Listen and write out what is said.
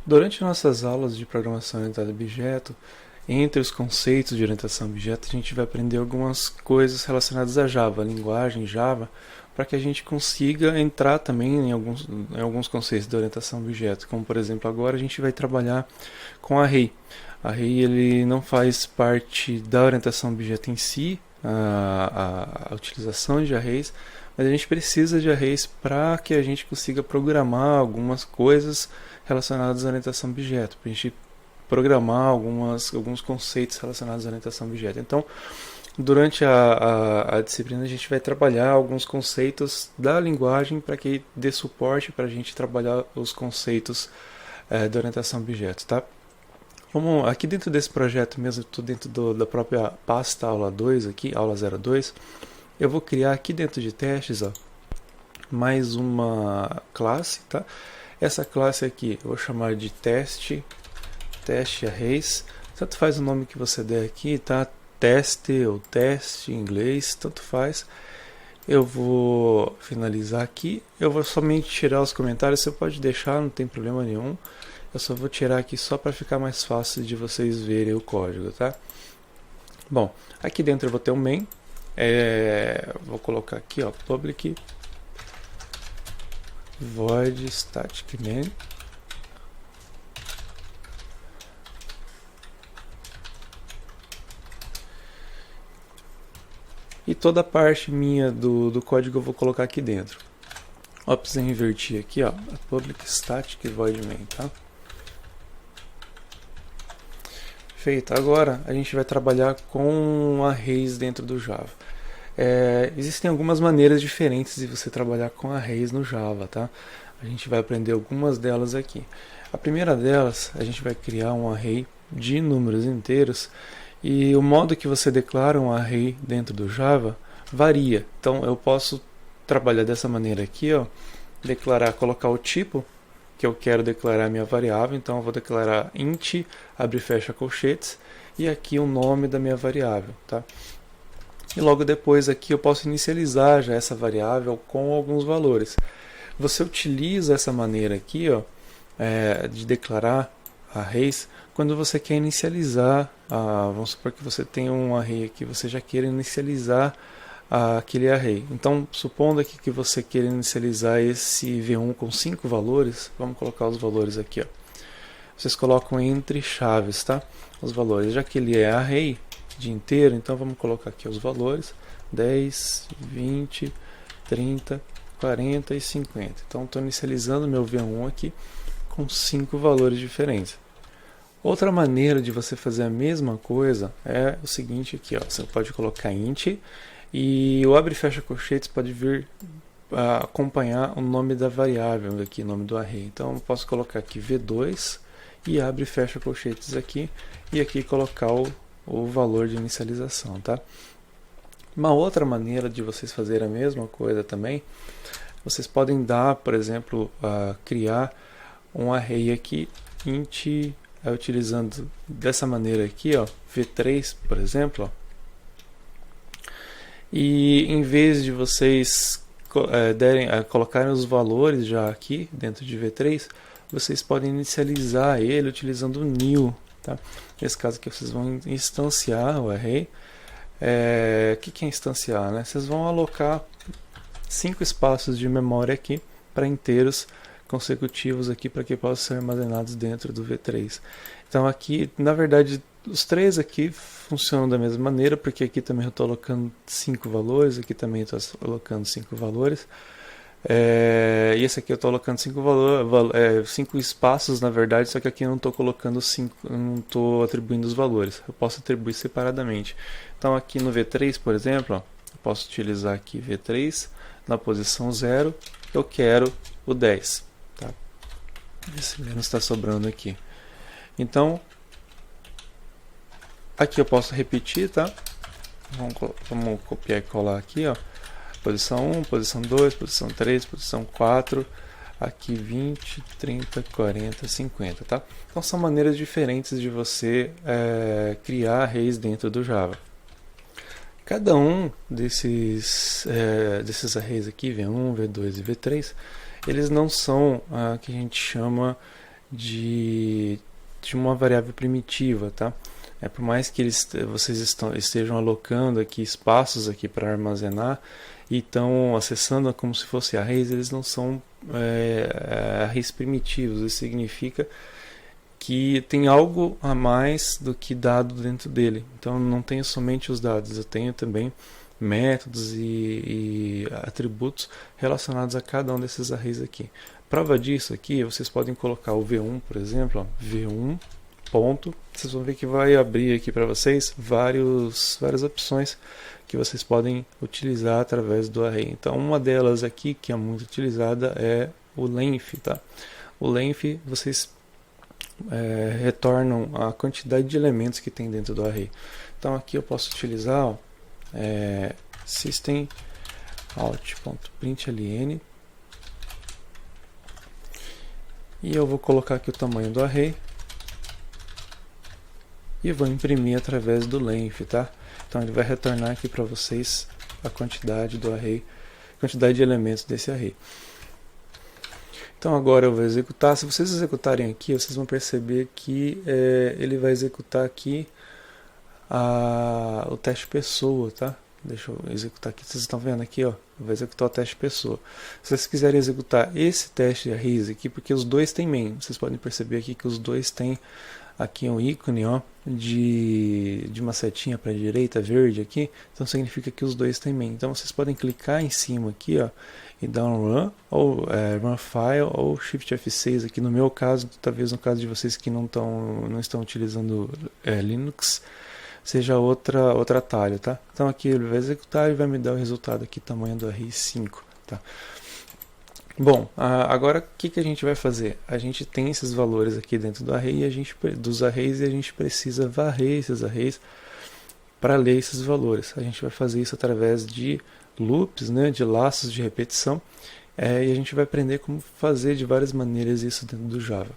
Durante nossas aulas de programação orientada a objeto, entre os conceitos de orientação a objeto, a gente vai aprender algumas coisas relacionadas a Java, a linguagem Java, para que a gente consiga entrar também em alguns conceitos de orientação a objeto, como por exemplo agora a gente vai trabalhar com array. Array ele não faz parte da orientação a objeto em si, a utilização de arrays, mas a gente precisa de arrays para que a gente consiga programar algumas coisas relacionadas à orientação a objeto, para a gente programar alguns conceitos relacionados à orientação a objeto. Então, durante a disciplina, a gente vai trabalhar alguns conceitos da linguagem para que dê suporte para a gente trabalhar os conceitos da orientação a objeto. Tá? Aqui dentro desse projeto mesmo, estou dentro da própria pasta aula 2, aqui, aula 02, eu vou criar aqui dentro de testes mais uma classe. Tá? Essa classe aqui eu vou chamar de teste arrays, tanto faz o nome que você der aqui, tá? Teste ou teste em inglês, tanto faz. Eu vou finalizar aqui, eu vou somente tirar os comentários, você pode deixar, não tem problema nenhum. Eu só vou tirar aqui só para ficar mais fácil de vocês verem o código, tá? Bom, aqui dentro eu vou ter um main, vou colocar aqui, ó, public void static main. E toda a parte minha do código eu vou colocar aqui dentro. Ó, precisa invertir aqui, ó, public static void main, tá? Feito. Agora a gente vai trabalhar com arrays dentro do Java. Existem algumas maneiras diferentes de você trabalhar com arrays no Java, tá? A gente vai aprender algumas delas aqui. A primeira delas, a gente vai criar um array de números inteiros. E o modo que você declara um array dentro do Java varia. Então eu posso trabalhar dessa maneira aqui, ó, colocar o tipo que eu quero declarar a minha variável. Então eu vou declarar int, abre e fecha colchetes, e aqui o nome da minha variável. Tá? E logo depois aqui eu posso inicializar já essa variável com alguns valores. Você utiliza essa maneira aqui, ó, de declarar arrays quando você quer inicializar, vamos supor que você tem um array aqui, você já queira inicializar aquele array. Então, supondo aqui que você queira inicializar esse V1 com 5 valores, vamos colocar os valores aqui, ó. Vocês colocam entre chaves, tá? Os valores, já que ele é array de inteiro, então vamos colocar aqui os valores, 10, 20, 30, 40 e 50. Então, estou inicializando meu V1 aqui com 5 valores diferentes. Outra maneira de você fazer a mesma coisa é o seguinte aqui, ó. Você pode colocar int e o abre e fecha colchetes pode vir acompanhar o nome da variável aqui, o nome do array. Então eu posso colocar aqui v2 e abre e fecha colchetes aqui e aqui colocar o valor de inicialização, tá? Uma outra maneira de vocês fazerem a mesma coisa também, vocês podem dar, por exemplo, criar um array aqui int utilizando dessa maneira aqui, ó, V3, por exemplo, ó, e em vez de vocês colocarem os valores já aqui dentro de V3, vocês podem inicializar ele utilizando o new, tá? Nesse caso aqui vocês vão instanciar o array. O que é instanciar, né? Vocês vão alocar 5 espaços de memória aqui para inteiros consecutivos aqui para que possam ser armazenados dentro do V3. Então aqui, na verdade, os três aqui funcionam da mesma maneira, porque aqui também eu estou alocando 5 valores, aqui também estou alocando 5 valores. E esse aqui eu estou alocando 5 espaços, na verdade, só que aqui eu não estou colocando 5, não estou atribuindo os valores. Eu posso atribuir separadamente. Então aqui no V3, por exemplo, ó, eu posso utilizar aqui V3 na posição 0, eu quero o 10. Tá? Esse menos está sobrando aqui. Então, aqui eu posso repetir, tá? Vamos copiar e colar aqui, ó. Posição 1, posição 2, posição 3, posição 4, aqui 20, 30, 40, 50, tá? Então são maneiras diferentes de você criar arrays dentro do Java. Cada um desses arrays aqui, V1, V2 e V3, eles não são que a gente chama de, de uma variável primitiva, tá? Por mais que vocês estejam alocando aqui espaços aqui para armazenar e estão acessando como se fosse arrays, eles não são arrays primitivos. Isso significa que tem algo a mais do que dado dentro dele. Então não tenho somente os dados, eu tenho também métodos e atributos relacionados a cada um desses arrays aqui. Prova disso aqui, vocês podem colocar o V1, por exemplo, ó, V1 ponto. Vocês vão ver que vai abrir aqui para vocês várias opções que vocês podem utilizar através do array. Então uma delas aqui que é muito utilizada é o length, tá? O length vocês retornam a quantidade de elementos que tem dentro do array. Então aqui eu posso utilizar ó, system out.println e eu vou colocar aqui o tamanho do array e vou imprimir através do length, tá? Então ele vai retornar aqui para vocês a quantidade do array, quantidade de elementos desse array. Então agora eu vou executar. Se vocês executarem aqui, vocês vão perceber que ele vai executar aqui o teste pessoa, tá? Deixa eu executar aqui. Vocês estão vendo aqui, ó? Vai executar o teste pessoa. Se vocês quiserem executar esse teste de arrays aqui, porque os dois têm main, vocês podem perceber aqui que os dois têm aqui um ícone, ó, de uma setinha para a direita, verde aqui, então significa que os dois têm main. Então vocês podem clicar em cima aqui, ó, e dar um run, ou run file, ou shift F6 aqui no meu caso, talvez no caso de vocês que não estão utilizando Linux, seja outro atalho, tá? Então aqui ele vai executar e vai me dar o resultado aqui, tamanho do array 5, tá? Bom, agora o que a gente vai fazer? A gente tem esses valores aqui dentro do array dos arrays e a gente precisa varrer esses arrays para ler esses valores. A gente vai fazer isso através de loops, né, de laços de repetição, e a gente vai aprender como fazer de várias maneiras isso dentro do Java.